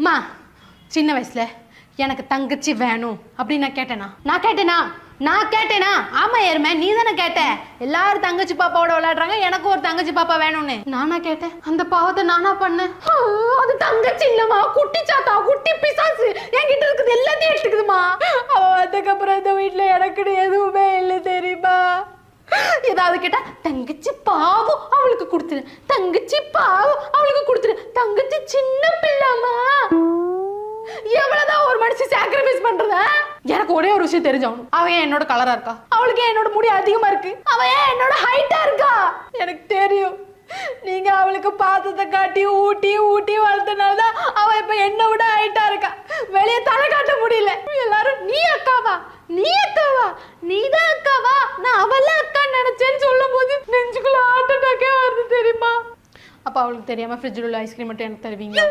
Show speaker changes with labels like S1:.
S1: மா சின்ன வயசுல எனக்கு தங்கச்சி வேணும் அப்படின்னு நான் கேட்டேனா ஆமா ஏறுமே நீ தானே கேட்ட எல்லாரும் தங்கச்சி பாப்பாவோட விளையாடுறாங்க எனக்கு ஒரு தங்கச்சி பாப்பா வேணும்னு நானா கேட்டேன் அந்த பாவத்தை நானா பண்ணேன் அது தங்கச்சி இல்லம்மா குட்டி சாத்தா குட்டி பிசாசு என்கிட்ட இருக்குது எல்லாத்தையும் எடுத்துக்குதுமா அவ அதுக்கப்புறம் இந்த வீட்டுல எனக்கு எதுவுமே இல்லை தெரியுமா ஏதாவது கேட்டா தங்கச்சி பாவம் அவளுக்கு கொடுத்துரு தங்கச்சி சின்ன பிள்ளைமா எவ்வளவுதான் ஒரு மனுஷன் சாக்ரிஃபைஸ் பண்றதா எனக்கு ஒரே ஒரு விஷயம் தெரிஞ்சவனும் அவன் என்னோட கலரா இருக்கா அவளுக்கு என்னோட முடி அதிகமா இருக்கு அவன் என்னோட ஹைட்டா இருக்கா எனக்கு தெரியும் நீங்க அவளுக்கு பாத்தத்தை காட்டி ஊட்டி வளர்த்தனாலதான் அவ இப்ப என்ன விட ஹைட்டா இருக்கா வெளியே தலை காட்ட முடியல எல்லாரும் நீதான் அக்காவா நான் அவள அக்கா நினைச்சேன்னு சொல்லும் போது நெஞ்சுக்குள்ள ஹார்ட் அட்டாக்கே வருது தெரியுமா அப்ப அவளுக்கு தெரியாம ஃப்ரிட்ஜில் உள்ள ஐஸ்கிரீம் மட்டும் எனக்கு தருவீங்க